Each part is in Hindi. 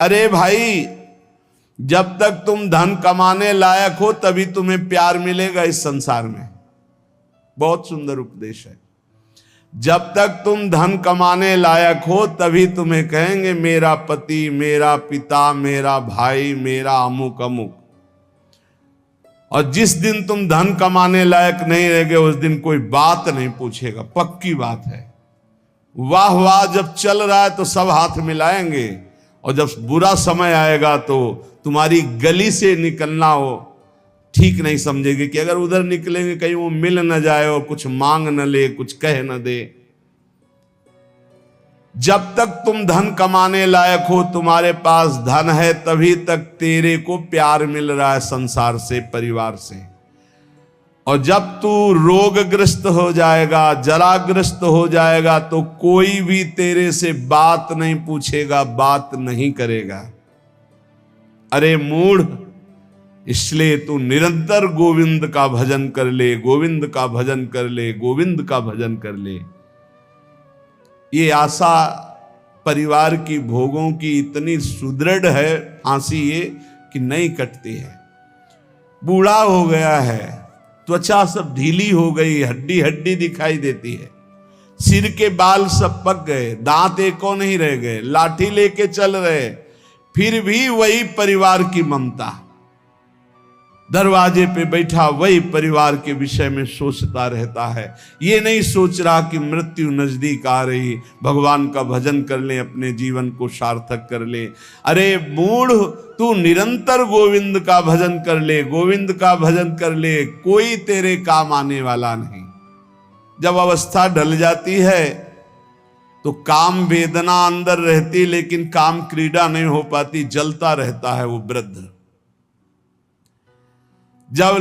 अरे भाई, जब तक तुम धन कमाने लायक हो तभी तुम्हें प्यार मिलेगा इस संसार में। बहुत सुंदर उपदेश है। जब तक तुम धन कमाने लायक हो तभी तुम्हें कहेंगे मेरा पति, मेरा पिता, मेरा भाई, मेरा अमुक अमुक। और जिस दिन तुम धन कमाने लायक नहीं रहोगे उस दिन कोई बात नहीं पूछेगा, पक्की बात है। वाह वाह जब चल रहा है तो सब हाथ मिलाएंगे, और जब बुरा समय आएगा तो तुम्हारी गली से निकलना हो ठीक नहीं समझेगी कि अगर उधर निकलेंगे कहीं वो मिल न जाए और कुछ मांग न ले, कुछ कह न दे। जब तक तुम धन कमाने लायक हो, तुम्हारे पास धन है, तभी तक तेरे को प्यार मिल रहा है संसार से, परिवार से। और जब तू रोगग्रस्त हो जाएगा, जराग्रस्त हो जाएगा, तो कोई भी तेरे से बात नहीं पूछेगा, बात नहीं करेगा। अरे मूढ़, इसलिए तू निरंतर गोविंद का भजन कर ले, गोविंद का भजन कर ले, गोविंद का भजन कर ले। ये आशा परिवार की भोगों की इतनी सुदृढ़ है, फांसी ये कि नहीं कटती है। बूढ़ा हो गया है, त्वचा सब ढीली हो गई, हड्डी हड्डी दिखाई देती है, सिर के बाल सब पक गए, दांत एको नहीं रह गए, लाठी लेके चल रहे, फिर भी वही परिवार की ममता। दरवाजे पे बैठा वही परिवार के विषय में सोचता रहता है। ये नहीं सोच रहा कि मृत्यु नजदीक आ रही, भगवान का भजन कर ले, अपने जीवन को सार्थक कर ले। अरे मूढ़, तू निरंतर गोविंद का भजन कर ले, गोविंद का भजन कर ले, कोई तेरे काम आने वाला नहीं। जब अवस्था ढल जाती है तो काम वेदना अंदर रहती, लेकिन काम क्रीड़ा नहीं हो पाती, जलता रहता है वो वृद्ध। जब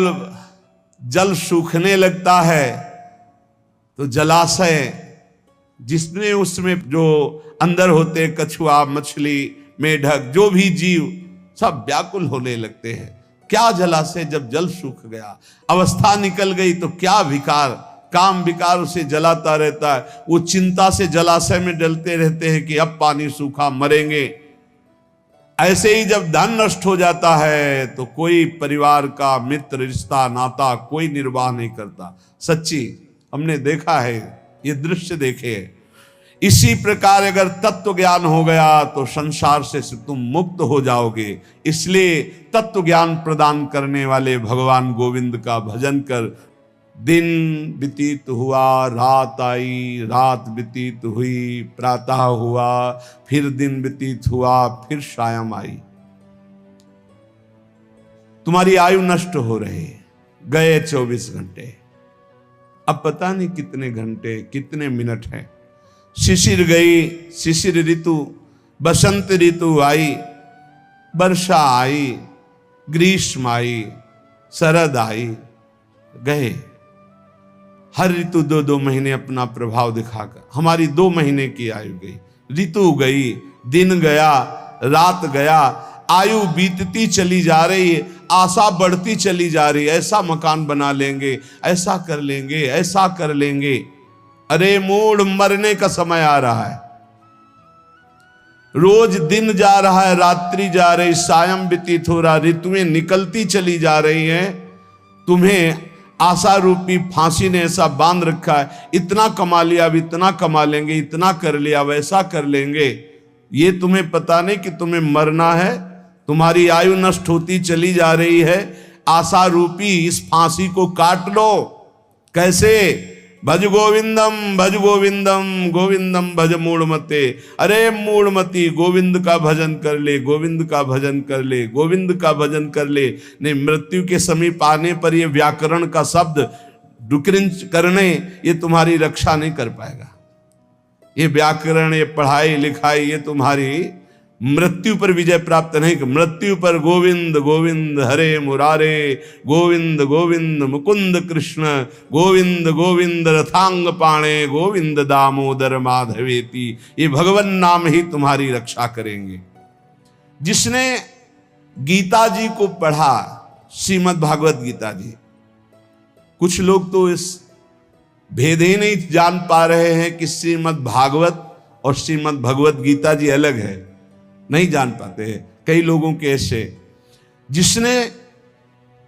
जल सूखने लगता है तो जलाशय जिसने उसमें जो अंदर होते कछुआ, मछली, मेढक, जो भी जीव सब व्याकुल होने लगते हैं। क्या जलाशय, जब जल सूख गया, अवस्था निकल गई तो क्या विकार, काम विकार उसे जलाता रहता है। वो चिंता से जलाशय में डलते रहते हैं कि अब पानी सूखा, मरेंगे। ऐसे ही जब धन नष्ट हो जाता है तो कोई परिवार का मित्र, रिश्ता, नाता कोई निर्वाह नहीं करता। सच्ची हमने देखा है, ये दृश्य देखे। इसी प्रकार अगर तत्व ज्ञान हो गया तो संसार से तुम मुक्त हो जाओगे। इसलिए तत्व ज्ञान प्रदान करने वाले भगवान गोविंद का भजन कर। दिन व्यतीत हुआ, रात आई, रात व्यतीत हुई, प्रातः हुआ, फिर दिन व्यतीत हुआ, फिर सायं आई। तुम्हारी आयु नष्ट हो रही, गए 24 घंटे, अब पता नहीं कितने घंटे, कितने मिनट हैं। शिशिर गई, शिशिर ऋतु, बसंत ऋतु आई, वर्षा आई, ग्रीष्म आई, शरद आई, गए। हर ऋतु 2-2 महीने अपना प्रभाव दिखाकर हमारी 2 महीने की आयु गई, ऋतु गई, दिन गया, रात गया, आयु बीतती चली जा रही है, आशा बढ़ती चली जा रही है। ऐसा मकान बना लेंगे, ऐसा कर लेंगे, ऐसा कर लेंगे। अरे मूढ़, मरने का समय आ रहा है। रोज दिन जा रहा है, रात्रि जा रही, सायं व्यतीत हो रहा, ऋतुएं निकलती चली जा रही हैं। तुम्हें आशा रूपी फांसी ने ऐसा बांध रखा है, इतना कमा लिया, अब इतना कमा लेंगे, इतना कर लिया, वैसा कर लेंगे। ये तुम्हें पता नहीं कि तुम्हें मरना है। तुम्हारी आयु नष्ट होती चली जा रही है। आशा रूपी इस फांसी को काट लो। कैसे? भज गोविंदम, भज गोविंदम, गोविंदम भज मूढ़मते। अरे मूढ़मती, गोविंद का भजन कर ले, गोविंद का भजन कर ले, गोविंद का भजन कर ले। नहीं, मृत्यु के समीप आने पर ये व्याकरण का शब्द डुक्रिंच करने, ये तुम्हारी रक्षा नहीं कर पाएगा। ये व्याकरण, ये पढ़ाई लिखाई, ये तुम्हारी मृत्यु पर विजय प्राप्त नहीं। मृत्यु पर गोविंद गोविंद हरे मुरारे, गोविंद गोविंद मुकुंद कृष्ण, गोविंद गोविंद रथांग पाणे, गोविंद दामोदर माधवेति। ये भगवान नाम ही तुम्हारी रक्षा करेंगे। जिसने गीता जी को पढ़ा, श्रीमद् भागवत गीता जी, कुछ लोग तो इस भेद ही नहीं जान पा रहे हैं कि श्रीमद् भागवत और श्रीमद् भगवत गीता जी अलग है। नहीं जान पाते हैं कई लोगों के ऐसे। जिसने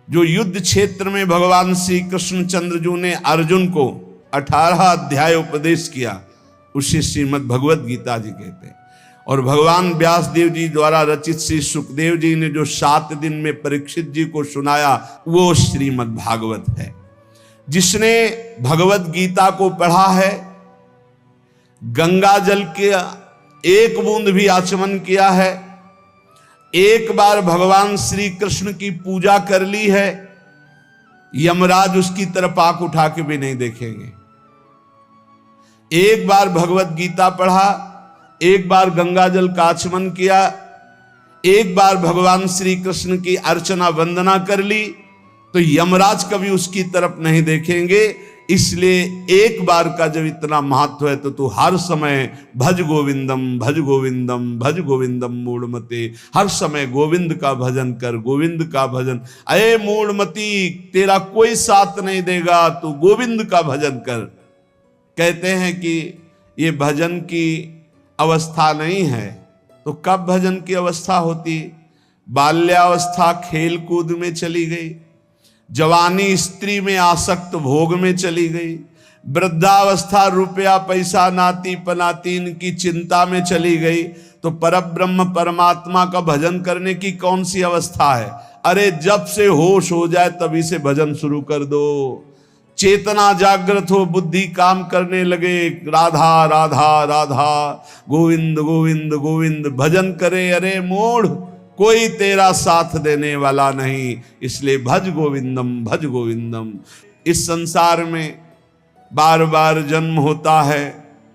जो युद्ध क्षेत्र में भगवान श्री कृष्ण चंद्रजू ने अर्जुन को 18 अध्याय उपदेश किया, उसे श्रीमद् भगवत गीता जी कहते हैं। और भगवान व्यास देव जी द्वारा रचित श्री सुखदेव जी ने जो 7 दिन में परीक्षित जी को सुनाया, वो श्रीमद् भागवत है। जिसने भगवत गीता को पढ़ा है, गंगा जल के एक बूंद भी आचमन किया है, एक बार भगवान श्री कृष्ण की पूजा कर ली है, यमराज उसकी तरफ आंख उठा के भी नहीं देखेंगे। एक बार भगवत गीता पढ़ा, एक बार गंगा जल का आचमन किया, एक बार भगवान श्री कृष्ण की अर्चना वंदना कर ली, तो यमराज कभी उसकी तरफ नहीं देखेंगे। इसलिए एक बार का जब इतना महत्व है तो तू हर समय भज गोविंदम भज गोविंदम भज गोविंदम मूढ़मते, हर समय गोविंद का भजन कर, गोविंद का भजन। अये मूढ़मती, तेरा कोई साथ नहीं देगा, तू गोविंद का भजन कर। कहते हैं कि ये भजन की अवस्था नहीं है, तो कब भजन की अवस्था होती? बाल्यावस्था खेल कूद में चली गई, जवानी स्त्री में आसक्त भोग में चली गई, वृद्धावस्था रुपया पैसा नाती पनातीन की चिंता में चली गई, तो परब्रह्म परमात्मा का भजन करने की कौन सी अवस्था है? अरे जब से होश हो जाए तभी से भजन शुरू कर दो। चेतना जागृत हो, बुद्धि काम करने लगे, राधा राधा राधा गोविंद गोविंद गोविंद भजन करे। अरे मूढ़, कोई तेरा साथ देने वाला नहीं, इसलिए भज गोविंदम भज गोविंदम। इस संसार में बार बार जन्म होता है,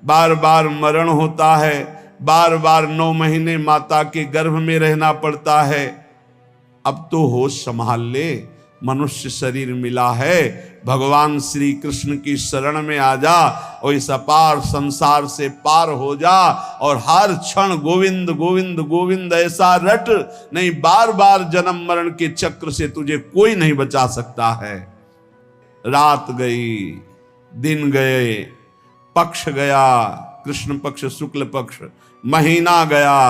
बार बार मरण होता है, बार बार 9 महीने माता के गर्भ में रहना पड़ता है। अब तो होश संभाल ले, मनुष्य शरीर मिला है, भगवान श्री कृष्ण की शरण में आ जा और इस अपार संसार से पार हो जा, और हर क्षण गोविंद गोविंद गोविंद ऐसा रट, नहीं बार बार जन्म मरण के चक्र से तुझे कोई नहीं बचा सकता है। रात गई, दिन गए, पक्ष गया, कृष्ण पक्ष शुक्ल पक्ष, महीना गया,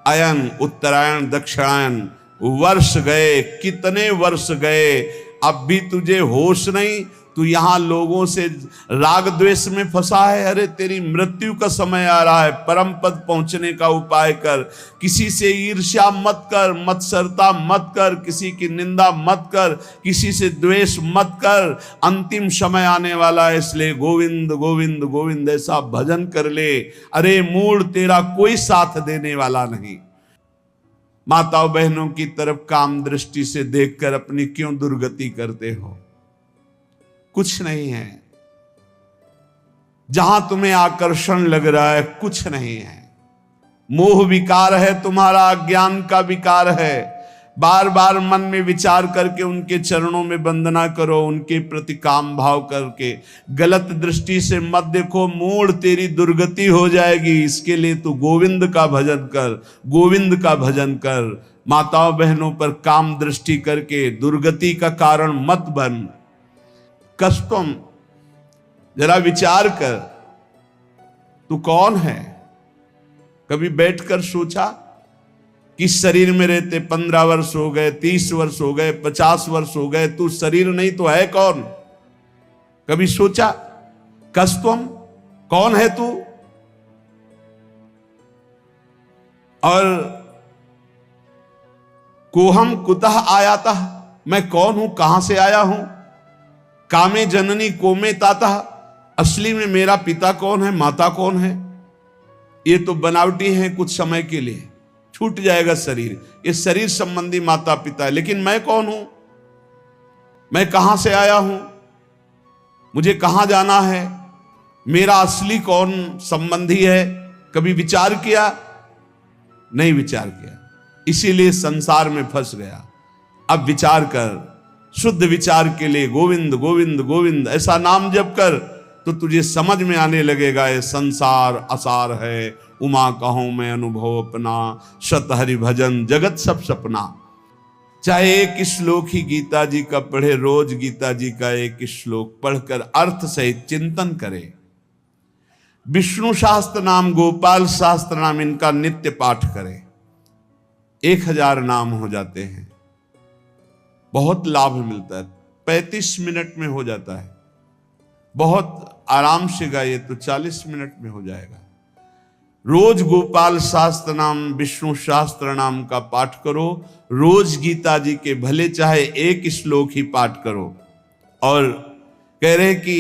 अयन उत्तरायण दक्षिणायन, वर्ष गए, कितने वर्ष गए, अब भी तुझे होश नहीं। तू यहां लोगों से राग द्वेष में फंसा है। अरे तेरी मृत्यु का समय आ रहा है, परम पद पहुंचने का उपाय कर। किसी से ईर्ष्या मत कर, मत्सरता मत कर, किसी की निंदा मत कर, किसी से द्वेष मत कर। अंतिम समय आने वाला है, इसलिए गोविंद गोविंद गोविंद ऐसा भजन कर ले। अरे मूढ़, तेरा कोई साथ देने वाला नहीं। माताओं बहनों की तरफ काम दृष्टि से देखकर अपनी क्यों दुर्गति करते हो? कुछ नहीं है। जहां तुम्हें आकर्षण लग रहा है, कुछ नहीं है। मोह विकार है तुम्हारा, अज्ञान का विकार है। बार बार मन में विचार करके उनके चरणों में वंदना करो, उनके प्रति काम भाव करके। गलत दृष्टि से मत देखो, मूढ़, तेरी दुर्गति हो जाएगी। इसके लिए तू गोविंद का भजन कर, गोविंद का भजन कर। माताओं बहनों पर काम दृष्टि करके दुर्गति का कारण मत बन। कष्टम, जरा विचार कर, तू कौन है? कभी बैठकर सोचा कि शरीर में रहते 15 वर्ष हो गए, 30 वर्ष हो गए, 50 वर्ष हो गए, तू शरीर नहीं तो है कौन? कभी सोचा? कस्तम, कौन है तू? और कोहम कुतः आयाता, मैं कौन हूं, कहां से आया हूं? कामे जननी कोमे ताता, असली में मेरा पिता कौन है, माता कौन है? ये तो बनावटी है, कुछ समय के लिए छूट जाएगा शरीर। ये शरीर संबंधी माता पिता है, लेकिन मैं कौन हूं? मैं कहां से आया हूं? मुझे कहां जाना है? मेरा असली कौन संबंधी है? कभी विचार किया? नहीं विचार किया, इसीलिए संसार में फंस गया। अब विचार कर, शुद्ध विचार के लिए गोविंद गोविंद गोविंद ऐसा नाम जप कर, तो तुझे समझ में आने लगेगा ये संसार असार है। उमा कहूं मैं अनुभव अपना, सत हरि भजन जगत सब सपना। चाहे एक श्लोक ही गीता जी का पढ़े, रोज गीता जी का एक श्लोक पढ़कर अर्थ सहित चिंतन करे। विष्णु शास्त्र नाम, गोपाल शास्त्र नाम, इनका नित्य पाठ करे। 1000 नाम हो जाते हैं। बहुत लाभ मिलता है। 35 मिनट में हो जाता है। बहुत आराम से गाइए तो 40 मिनट में हो जाएगा। रोज गोपाल शास्त्र नाम, विष्णु शास्त्र नाम का पाठ करो। रोज गीता जी के भले चाहे एक श्लोक ही पाठ करो। और कह रहे कि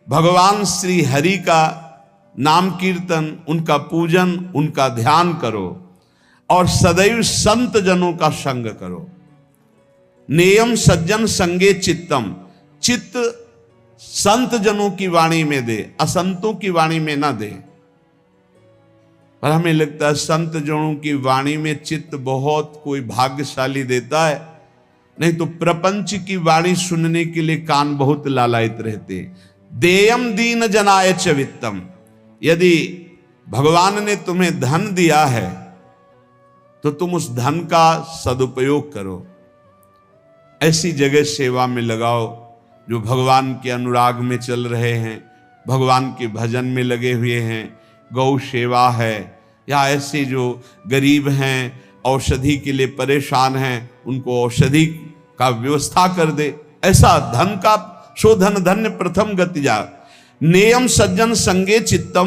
भगवान श्री हरि का नाम कीर्तन, उनका पूजन, उनका ध्यान करो और सदैव संत जनों का संग करो। नेयम सज्जन संगे चित्तम, चित्त संत जनों की वाणी में दे, असंतों की वाणी में ना दे। पर हमें लगता है संत जनों की वाणी में चित्त बहुत कोई भाग्यशाली देता है, नहीं तो प्रपंच की वाणी सुनने के लिए कान बहुत लालायित रहते। देयम दीन जनाय च वित्तम, यदि भगवान ने तुम्हें धन दिया है तो तुम उस धन का सदुपयोग करो। ऐसी जगह सेवा में लगाओ जो भगवान के अनुराग में चल रहे हैं, भगवान के भजन में लगे हुए हैं, गौ सेवा है, या ऐसे जो गरीब हैं, औषधि के लिए परेशान हैं, उनको औषधि का व्यवस्था कर दे। ऐसा धन का शोधन धन्य प्रथम गति जा। नेयम सज्जन संगे चित्तम,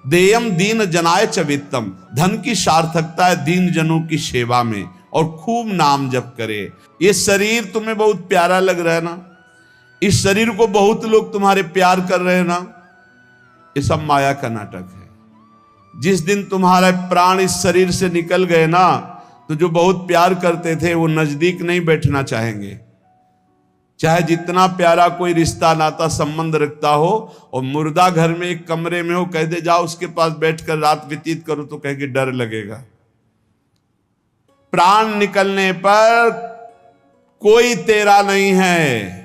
देयम दीन जनाय च वित्तम। धन की सार्थकता है दीन जनों की सेवा में, और खूब नाम जप करे। ये शरीर तुम्हें बहुत प्यारा लग रहा है ना, इस शरीर को बहुत लोग तुम्हारे प्यार कर रहे हैं ना, ये सब माया का नाटक है। जिस दिन तुम्हारा प्राण इस शरीर से निकल गए ना, तो जो बहुत प्यार करते थे वो नजदीक नहीं बैठना चाहेंगे। चाहे जितना प्यारा कोई रिश्ता नाता संबंध रखता हो, और मुर्दा घर में एक कमरे में हो, कह दे जाओ उसके पास बैठकर रात व्यतीत करो, तो कह के डर लगेगा। प्राण निकलने पर कोई तेरा नहीं है,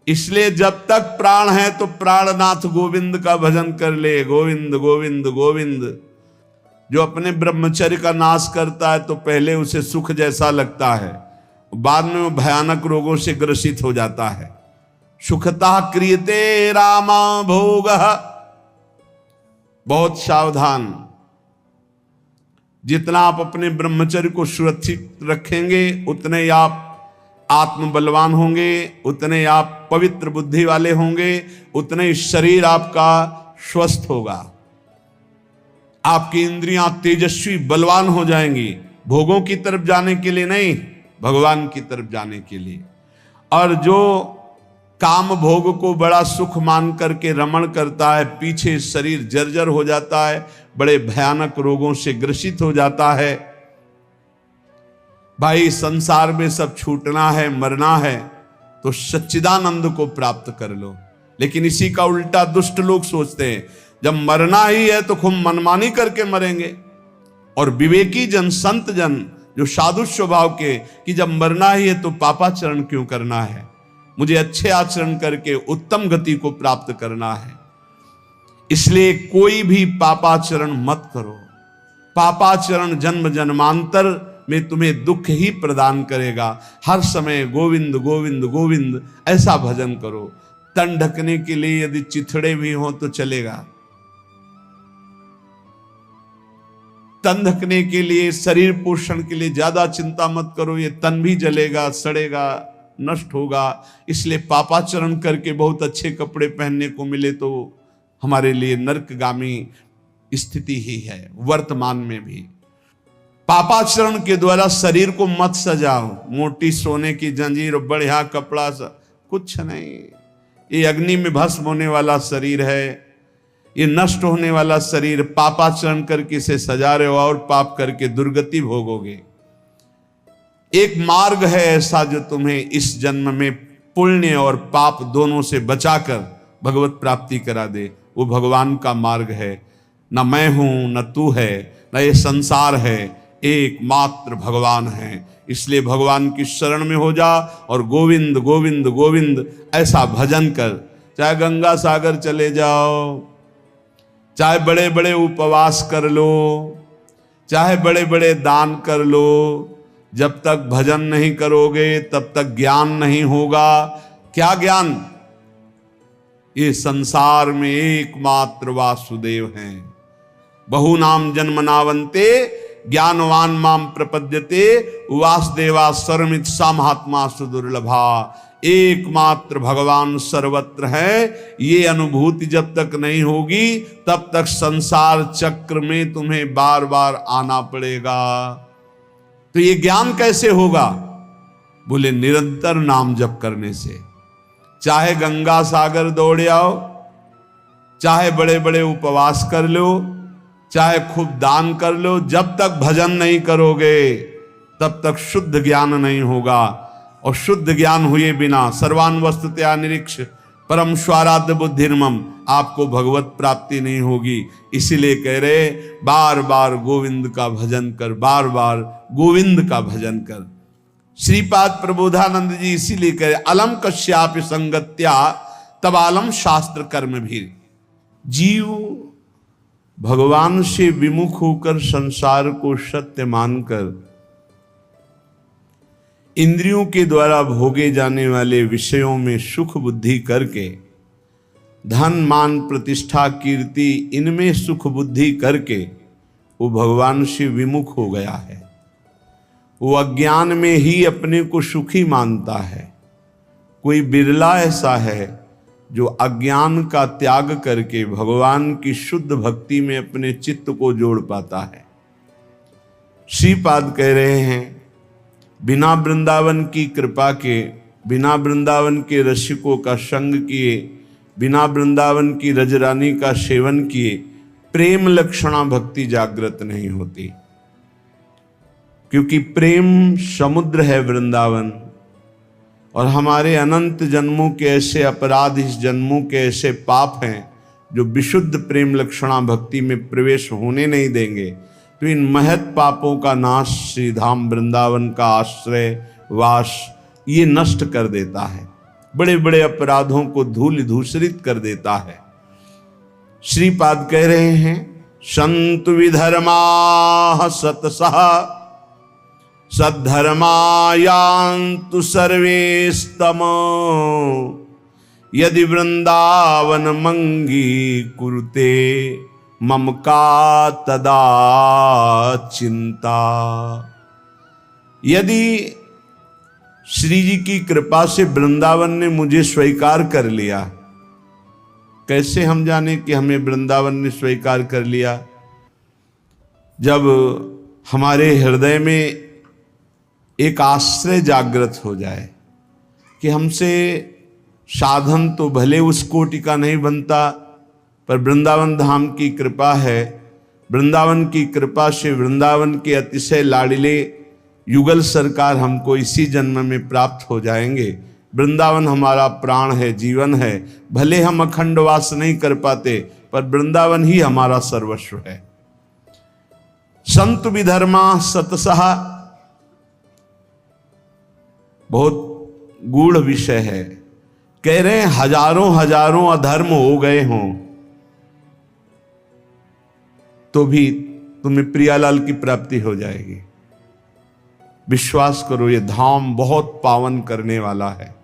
इसलिए जब तक प्राण है तो प्राणनाथ गोविंद का भजन कर ले। गोविंद गोविंद गोविंद। जो अपने ब्रह्मचर्य का नाश करता है तो पहले उसे सुख जैसा लगता है, बाद में वो भयानक रोगों से ग्रसित हो जाता है। सुखता क्रियते रामा भोग। बहुत सावधान। जितना आप अपने ब्रह्मचर्य को सुरक्षित रखेंगे उतने ही आप आत्म बलवान होंगे, उतने आप पवित्र बुद्धि वाले होंगे, उतने ही शरीर आपका स्वस्थ होगा। आपकी इंद्रियां तेजस्वी बलवान हो जाएंगी, भोगों की तरफ जाने के लिए नहीं, भगवान की तरफ जाने के लिए। और जो काम भोग को बड़ा सुख मान करके रमण करता है, पीछे शरीर जर्जर हो जाता है, बड़े भयानक रोगों से ग्रसित हो जाता है। भाई संसार में सब छूटना है, मरना है, तो सच्चिदानंद को प्राप्त कर लो। लेकिन इसी का उल्टा दुष्ट लोग सोचते हैं, जब मरना ही है तो खूब मनमानी करके मरेंगे। और विवेकी जन, संत जन जो साधु स्वभाव के, कि जब मरना ही है तो पापाचरण क्यों करना है, मुझे अच्छे आचरण करके उत्तम गति को प्राप्त करना है। इसलिए कोई भी पापाचरण मत करो। पापाचरण जन्म जन्मांतर में तुम्हें दुख ही प्रदान करेगा। हर समय गोविंद गोविंद गोविंद ऐसा भजन करो। तन ढकने के लिए यदि चिथड़े भी हो तो चलेगा। तन ढकने के लिए, शरीर पोषण के लिए ज्यादा चिंता मत करो, ये तन भी जलेगा, सड़ेगा, नष्ट होगा। इसलिए पापाचरण करके बहुत अच्छे कपड़े पहनने को मिले तो हमारे लिए नरकगामी स्थिति ही है। वर्तमान में भी पापाचरण के द्वारा शरीर को मत सजाओ, मोटी सोने की जंजीर, बढ़िया कपड़ा, कुछ नहीं। ये अग्नि में भस्म होने वाला शरीर है, ये नष्ट होने वाला शरीर। पापाचरण करके इसे सजा रहे हो और पाप करके दुर्गति भोगोगे। एक मार्ग है ऐसा जो तुम्हें इस जन्म में पुण्य और पाप दोनों से बचाकर भगवत प्राप्ति करा दे। वो भगवान का मार्ग है। न मैं हूं, न तू है, न ये संसार है, एकमात्र भगवान है। इसलिए भगवान की शरण में हो जा और गोविंद गोविंद गोविंद ऐसा भजन कर। चाहे गंगा सागर चले जाओ, चाहे बड़े बड़े उपवास कर लो, चाहे बड़े बड़े दान कर लो, जब तक भजन नहीं करोगे तब तक ज्ञान नहीं होगा। क्या ज्ञान? ये संसार में एकमात्र वासुदेव हैं। बहु नाम जन्मनावंते ज्ञानवान माम प्रपद्यते वासुदेवा सर्वमित सा महात्मा सुदुर्लभा। एकमात्र भगवान सर्वत्र है, ये अनुभूति जब तक नहीं होगी तब तक संसार चक्र में तुम्हें बार बार आना पड़ेगा। तो ये ज्ञान कैसे होगा? बोले निरंतर नाम जप करने से। चाहे गंगा सागर दौड़ आओ, चाहे बड़े बड़े उपवास कर लो, चाहे खूब दान कर लो, जब तक भजन नहीं करोगे तब तक शुद्ध ज्ञान नहीं होगा। और शुद्ध ज्ञान हुए बिना सर्वान वस्तुतया निरीक्ष परम स्वाराध्य बुद्धिर्मम, आपको भगवत प्राप्ति नहीं होगी। इसीलिए कह रहे बार बार गोविंद का भजन कर, बार बार गोविंद का भजन कर। श्रीपाद प्रबोधानंद जी इसीलिए कह रहे अलम कश्यापि संगत्या तबालम शास्त्र कर्म भी। जीव भगवान से विमुख होकर संसार को सत्य मानकर इंद्रियों के द्वारा भोगे जाने वाले विषयों में सुख बुद्धि करके, धन मान प्रतिष्ठा कीर्ति इनमें सुख बुद्धि करके वो भगवान से विमुख हो गया है। वो अज्ञान में ही अपने को सुखी मानता है। कोई बिरला ऐसा है जो अज्ञान का त्याग करके भगवान की शुद्ध भक्ति में अपने चित्त को जोड़ पाता है। श्रीपाद कह रहे हैं बिना वृंदावन की कृपा के, बिना वृंदावन के रसिकों का संग किए, बिना वृंदावन की रजरानी का सेवन किए प्रेम लक्षणा भक्ति जागृत नहीं होती। क्योंकि प्रेम समुद्र है वृंदावन, और हमारे अनंत जन्मों के ऐसे अपराध, इस जन्मों के ऐसे पाप हैं जो विशुद्ध प्रेम लक्षणा भक्ति में प्रवेश होने नहीं देंगे। तो इन महत पापों का नाश श्रीधाम वृंदावन का आश्रय वास ये नष्ट कर देता है, बड़े बड़े अपराधों को धूल धूसरित कर देता है। श्रीपाद कह रहे हैं संतु विधर्मा सतसः सद्धर्मायान्तु सर्वेस्तम यदि वृंदावन मंगी कुरुते मम का तदा चिंता। यदि श्री जी की कृपा से वृंदावन ने मुझे स्वीकार कर लिया, कैसे हम जाने कि हमें वृंदावन ने स्वीकार कर लिया? जब हमारे हृदय में एक आश्रय जागृत हो जाए कि हमसे साधन तो भले उस कोटि का नहीं बनता, पर वृंदावन धाम की कृपा है। वृंदावन की कृपा से वृंदावन के अतिशय लाडिले युगल सरकार हमको इसी जन्म में प्राप्त हो जाएंगे। वृंदावन हमारा प्राण है, जीवन है। भले हम अखंड वास नहीं कर पाते, पर वृंदावन ही हमारा सर्वस्व है। संत विधर्मा सतसः बहुत गूढ़ विषय है। कह रहे हैं हजारों हजारों अधर्म हो गए हों तो भी तुम्हें प्रियालाल की प्राप्ति हो जाएगी। विश्वास करो, ये धाम बहुत पावन करने वाला है।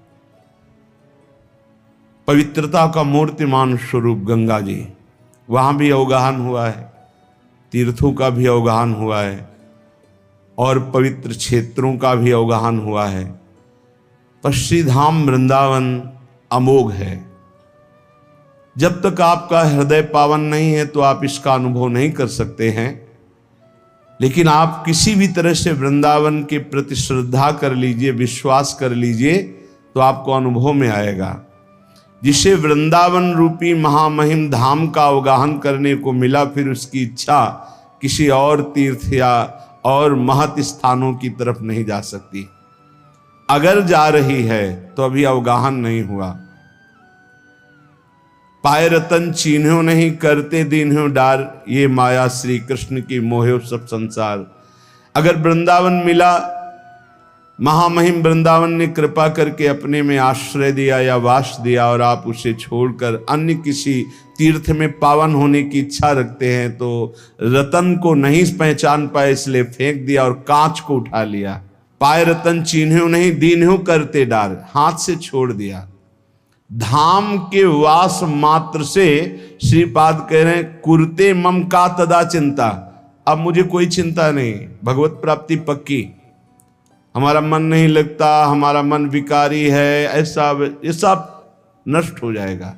पवित्रता का मूर्तिमान स्वरूप गंगा जी, वहां भी अवगाहन हुआ है, तीर्थों का भी अवगाहन हुआ है और पवित्र क्षेत्रों का भी अवगाहन हुआ है। पर श्रीधाम वृंदावन अमोघ है। जब तक आपका हृदय पावन नहीं है तो आप इसका अनुभव नहीं कर सकते हैं। लेकिन आप किसी भी तरह से वृंदावन के प्रति श्रद्धा कर लीजिए, विश्वास कर लीजिए, तो आपको अनुभव में आएगा। जिसे वृंदावन रूपी महामहिम धाम का अवगाहन करने को मिला, फिर उसकी इच्छा किसी और तीर्थ या और महत स्थानों की तरफ नहीं जा सकती। अगर जा रही है तो अभी अवगाहन नहीं हुआ। पाए रतन चीन्हो नहीं, करते दीन्हो डार, ये माया श्री कृष्ण की मोहे सब संसार। अगर वृंदावन मिला, महामहिम वृंदावन ने कृपा करके अपने में आश्रय दिया या वास दिया, और आप उसे छोड़कर अन्य किसी तीर्थ में पावन होने की इच्छा रखते हैं, तो रतन को नहीं पहचान पाए इसलिए फेंक दिया और कांच को उठा लिया। पाए रतन चीन्हो नहीं, दीन्हो करते डार, हाथ से छोड़ दिया। धाम के वास मात्र से श्रीपाद कह रहे हैं कुरते मम का तदा चिंता। अब मुझे कोई चिंता नहीं, भगवत प्राप्ति पक्की, हमारा मन नहीं लगता, हमारा मन विकारी है, ऐसा ये सब नष्ट हो जाएगा।